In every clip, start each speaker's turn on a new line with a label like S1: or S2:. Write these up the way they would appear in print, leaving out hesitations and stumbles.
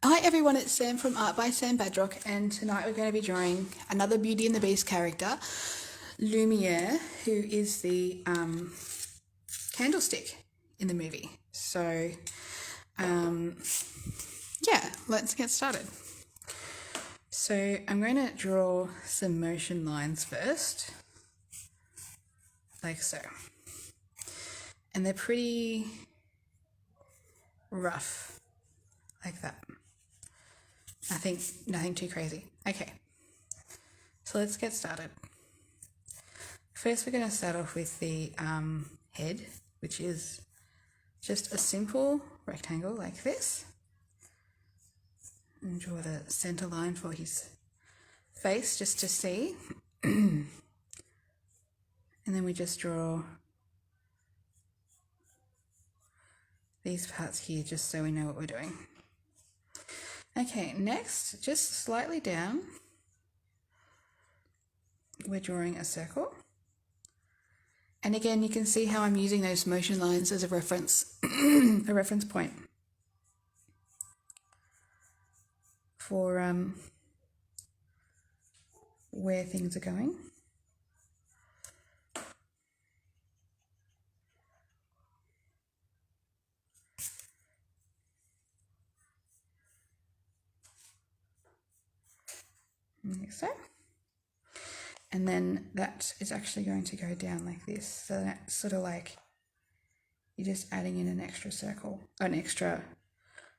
S1: Hi everyone, it's Sam from Art by Sam Badrock, and tonight we're going to be drawing another Beauty and the Beast character, Lumiere, who is the candlestick in the movie. So, yeah, let's get started. So I'm going to draw some motion lines first, like so. And they're pretty rough, like that. Nothing too crazy. Okay, so let's get started. First, we're going to start off with the head, which is just a simple rectangle like this. And draw the center line for his face just to see. And then we just draw these parts here just so we know what we're doing. Okay, next, just slightly down, we're drawing a circle. And again, you can see how I'm using those motion lines as a reference, a reference point for where things are going. Like so. And then that is actually going to go down like this. So that's sort of like you're just adding in an extra circle, an extra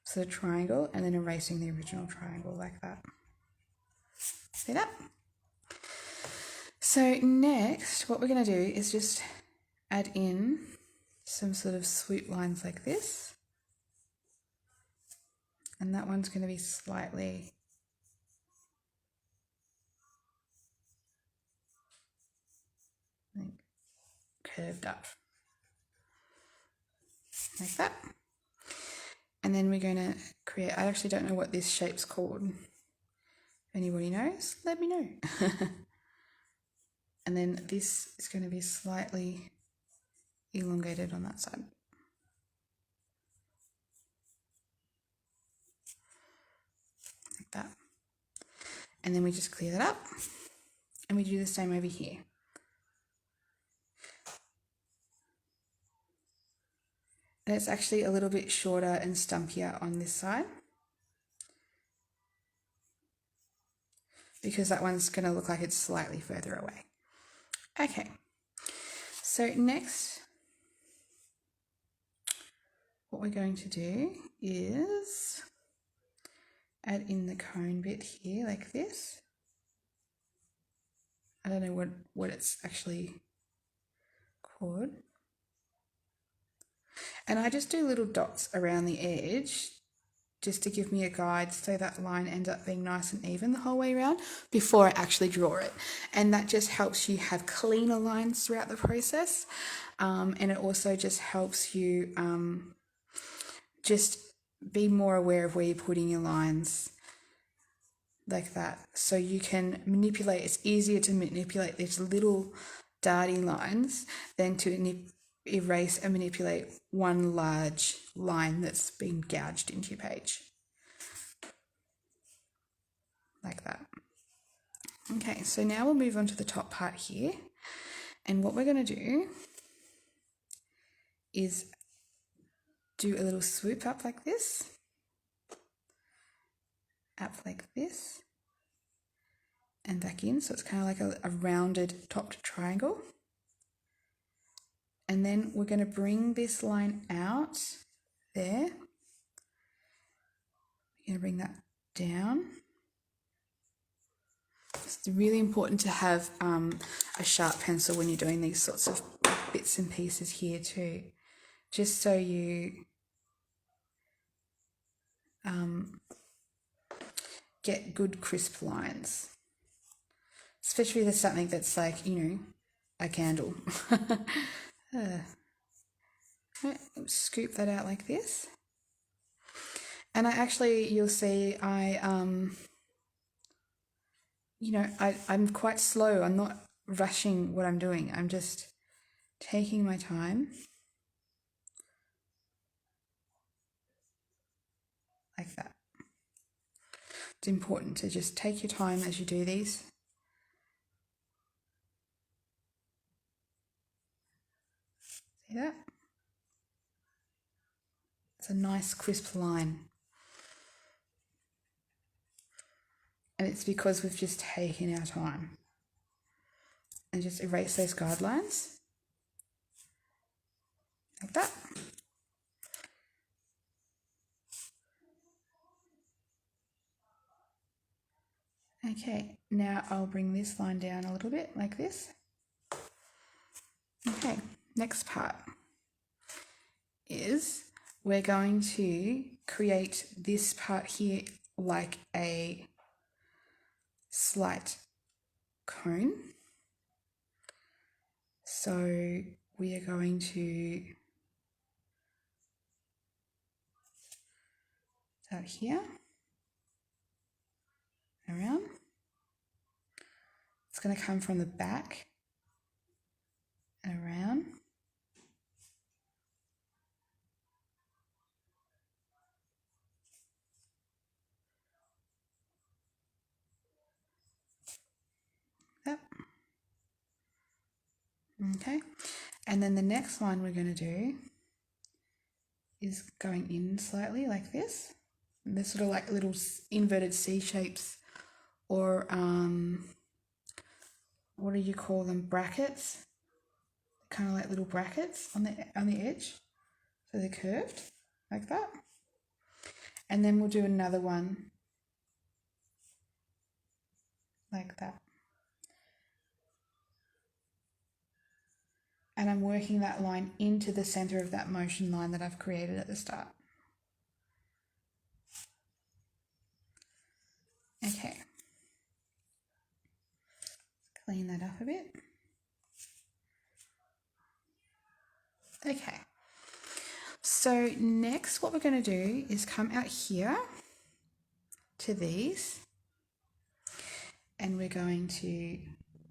S1: sort of triangle, and then erasing the original triangle like that. See that? So next, what we're going to do is just add in some sort of swoop lines like this. And that one's going to be slightly curved up, like that. And then we're going to create, I actually don't know what this shape's called. If anybody knows, let me know. And then this is going to be slightly elongated on that side. Like that. And then we just clear that up. And we do the same over here. And it's actually a little bit shorter and stumpier on this side, because that one's going to look like it's slightly further away. Okay, so next, what we're going to do is add in the cone bit here like this. I don't know what it's actually called. And I just do little dots around the edge just to give me a guide so that line ends up being nice and even the whole way around before I actually draw it. And that just helps you have cleaner lines throughout the process. And it also just helps you just be more aware of where you're putting your lines like that. So you can manipulate, it's easier to manipulate these little darty lines than to erase and manipulate one large line that's been gouged into your page. Like that. Okay, so now we'll move on to the top part here. And what we're going to do is do a little swoop up like this, up like this, and back in. So it's kind of like a rounded topped triangle. And then we're going to bring this line out there. We're going to bring that down. It's really important to have a sharp pencil when you're doing these sorts of bits and pieces here too, just so you get good crisp lines, especially if there's something that's like, you know, a candle. Scoop that out like this. And I actually, you'll see I'm quite slow. I'm not rushing what I'm doing. I'm just taking my time. Like that. It's important to just take your time as you do these. See that? It's a nice crisp line. And it's because we've just taken our time. And just erase those guidelines. Like that. Okay, now I'll bring this line down a little bit like this. Okay, next part is we're going to create this part here like a slight cone. So we are going to start here, around. It's going to come from the back and around. Yep. Okay, and then the next line we're going to do is going in slightly like this. And they're sort of like little inverted C shapes, or what do you call them? Brackets. Kind of like little brackets on the edge. So they're curved like that. And then we'll do another one like that. And I'm working that line into the center of that motion line that I've created at the start. Okay. Clean that up a bit. Okay. So next what we're going to do is come out here to these, and we're going to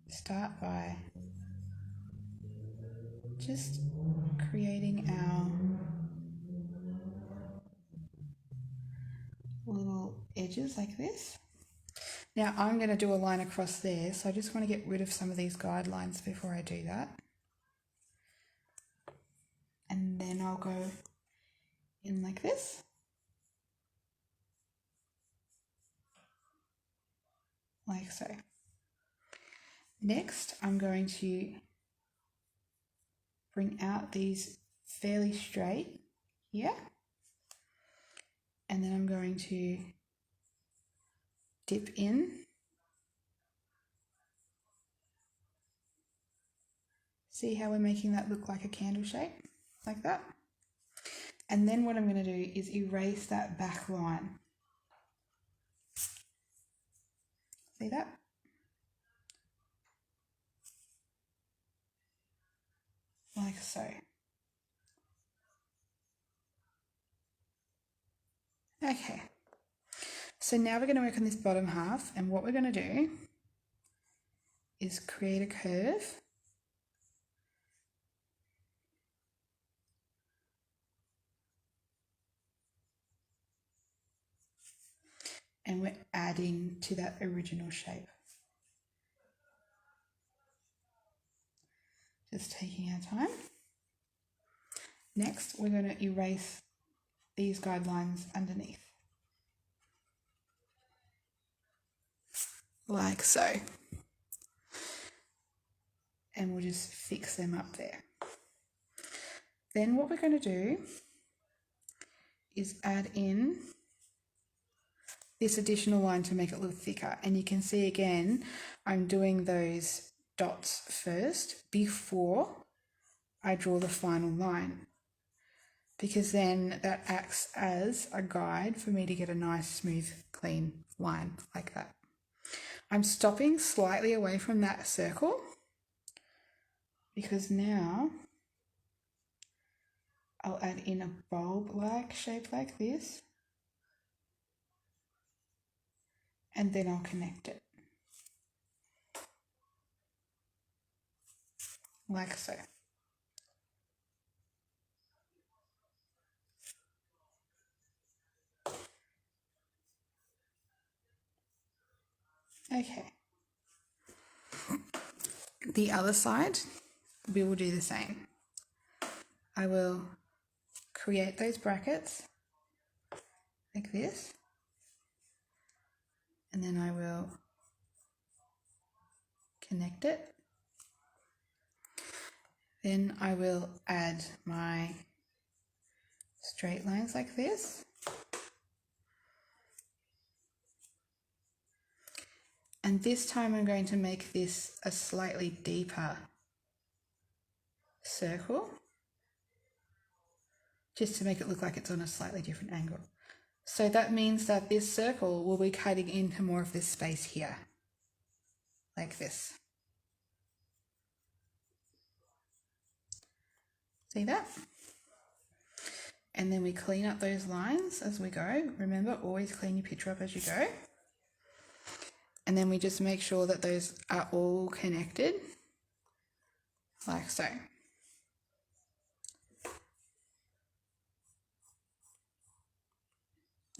S1: start by just creating our little edges like this. Now I'm going to do a line across there, so I just want to get rid of some of these guidelines before I do that. And then I'll go in like this. Like so. Next, I'm going to bring out these fairly straight here. And then I'm going to dip in. See how we're making that look like a candle shape? Like that. And then what I'm going to do is erase that back line. See that? Like so. Okay. So now we're going to work on this bottom half, and what we're going to do is create a curve. And we're adding to that original shape. Just taking our time. Next, we're going to erase these guidelines underneath. Like so. And we'll just fix them up there. Then what we're going to do is add in this additional line to make it look thicker. And you can see again, I'm doing those dots first before I draw the final line, because then that acts as a guide for me to get a nice, smooth, clean line like that. I'm stopping slightly away from that circle because now I'll add in a bulb-like shape like this, and then I'll connect it. Like so. Okay. The other side, we will do the same. I will create those brackets like this, and then I will connect it. Then I will add my straight lines like this. And this time I'm going to make this a slightly deeper circle, just to make it look like it's on a slightly different angle. So that means that this circle will be cutting into more of this space here, like this. See that? And then we clean up those lines as we go. Remember, always clean your picture up as you go. And then we just make sure that those are all connected, like so.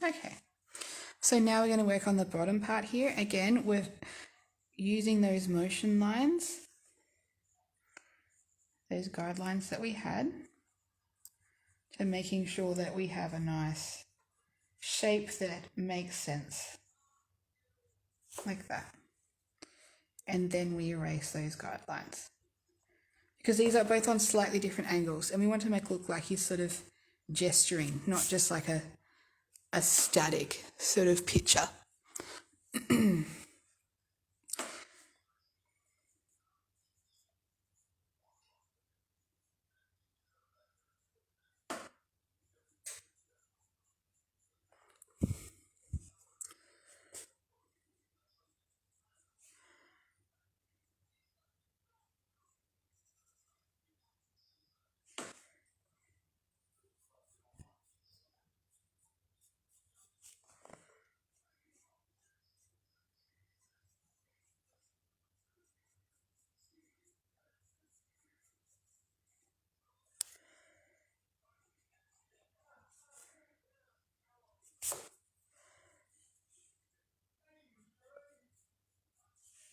S1: Okay, so now we're going to work on the bottom part here. Again, we're using those motion lines, those guidelines that we had, to making sure that we have a nice shape that makes sense, like that. And then we erase those guidelines, because these are both on slightly different angles, and we want to make it look like he's sort of gesturing, not just like a static sort of picture.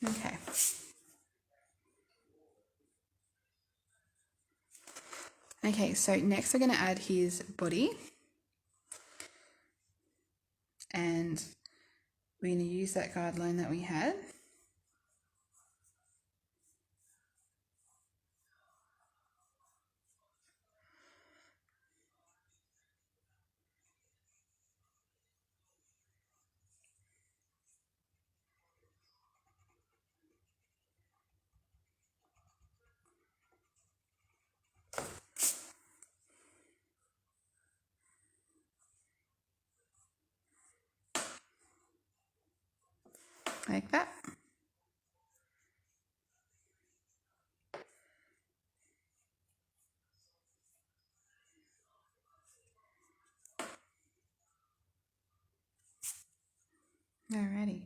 S1: Okay. Okay, so next we're going to add his body, and we're going to use that guideline that we had. Like that. Alrighty.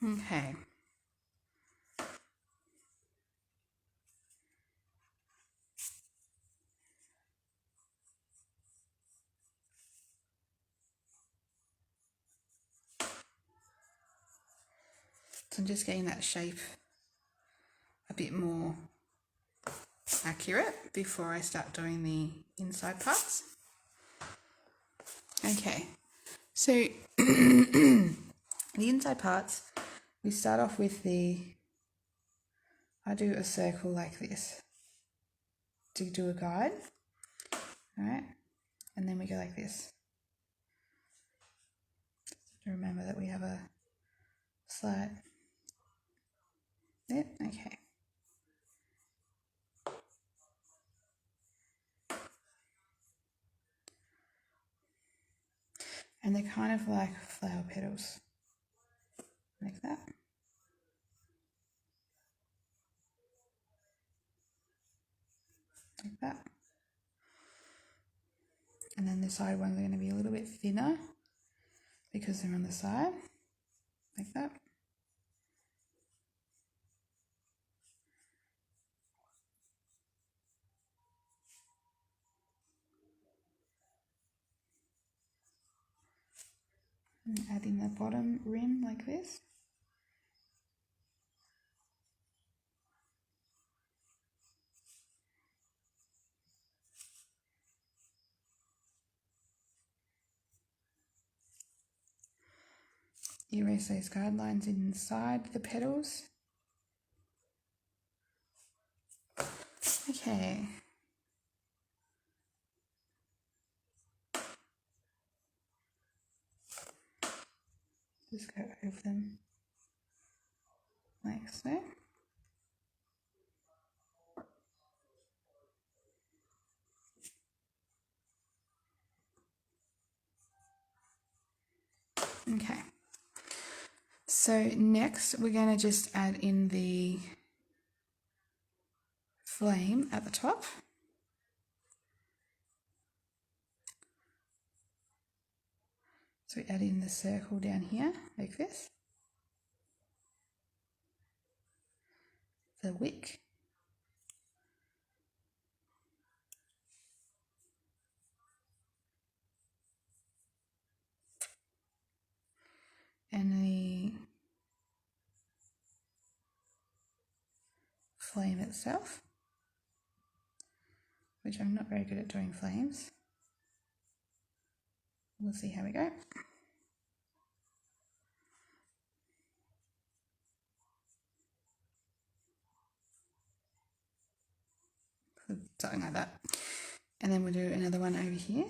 S1: Okay. So I'm just getting that shape a bit more accurate before I start doing the inside parts. Okay, so the inside parts, we start off with I do a circle like this to do a guide, all right, and then we go like this. To remember that we have a slight, yeah, okay. And they're kind of like flower petals, like that. Like that. And then the side ones are going to be a little bit thinner because they're on the side, like that. And add in the bottom rim like this. Erase those guidelines inside the petals. Okay. Just go over them like so. Okay. So next we're going to just add in the flame at the top. So we add in the circle down here like this. The wick. And the flame itself, which I'm not very good at doing flames. We'll see how we go. Something like that. And then we'll do another one over here.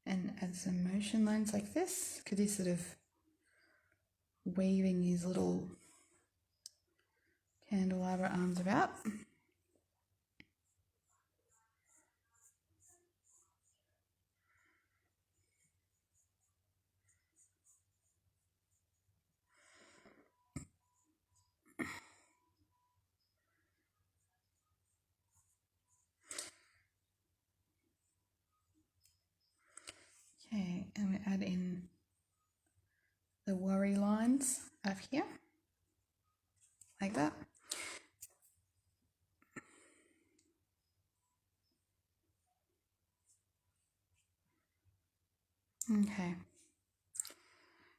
S1: And add some motion lines like this, because he's sort of waving his little candelabra arms about. Okay, and we add in the worry lines up here, like that. Okay.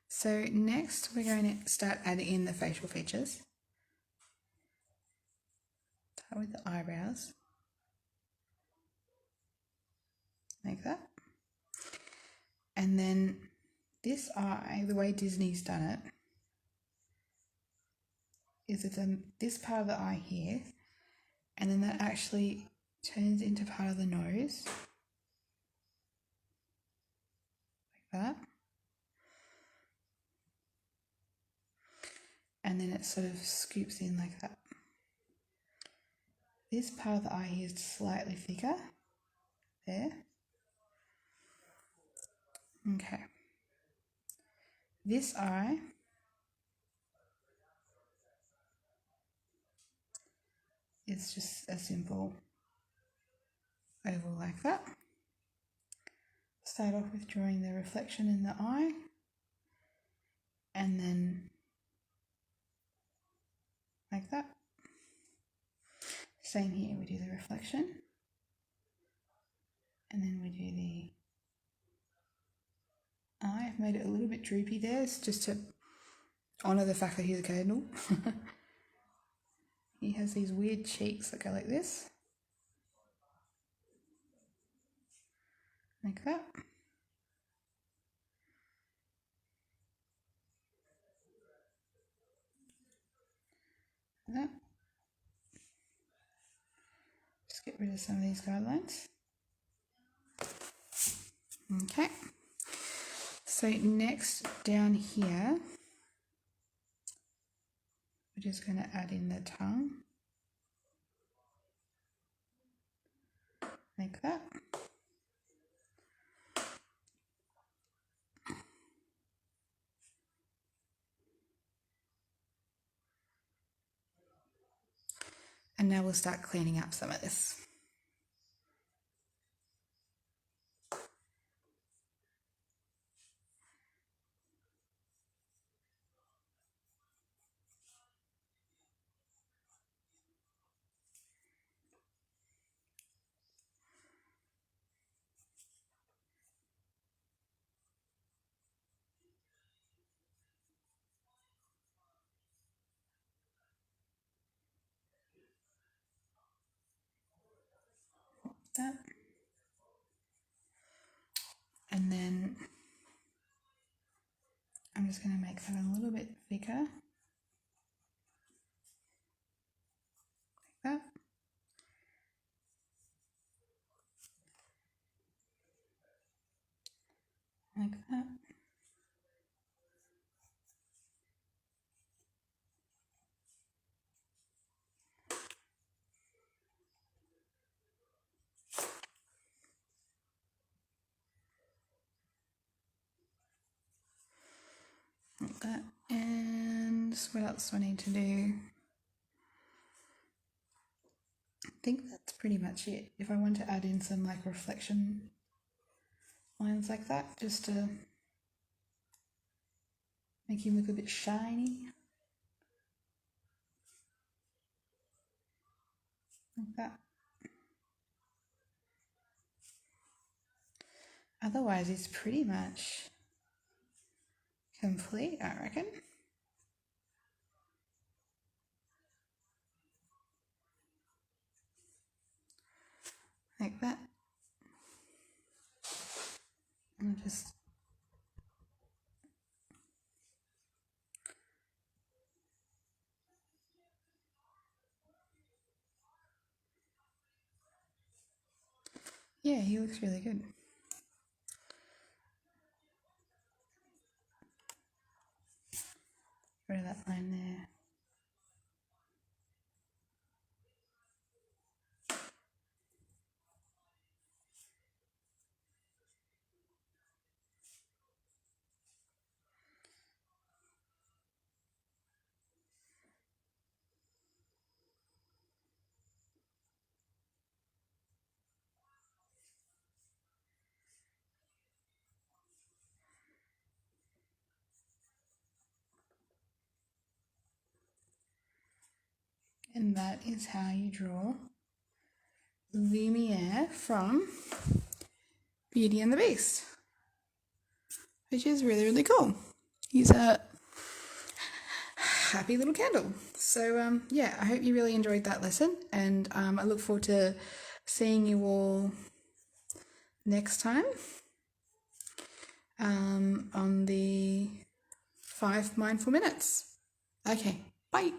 S1: So next we're going to start adding in the facial features. Start with the eyebrows, like that. And then this eye, the way Disney's done it, is it's this part of the eye here, and then that actually turns into part of the nose, like that. And then it sort of scoops in like that. This part of the eye here is slightly thicker, there. Okay. This eye is just a simple oval like that. Start off with drawing the reflection in the eye, and then like that. Same here, we do the reflection, and then we do the I've made it a little bit droopy there, just to honour the fact that he's a candle. He has these weird cheeks that go like this. Like that. Like that. Just get rid of some of these guidelines. Okay. So next down here, we're just going to add in the tongue. Like that. And now we'll start cleaning up some of this. That. And then I'm just going to make that a little bit thicker. Like that. Like that. Like that. And what else do I need to do? I think that's pretty much it. If I want to add in some like reflection lines like that, just to make him look a bit shiny. Like that. Otherwise, it's pretty much complete, I reckon. Like that. And just yeah, he looks really good. Get rid of that line there. And that is how you draw Lumiere from Beauty and the Beast, which is really, really cool. He's a happy little candle. So yeah, I hope you really enjoyed that lesson, and I look forward to seeing you all next time on the 5 mindful minutes. Okay, bye.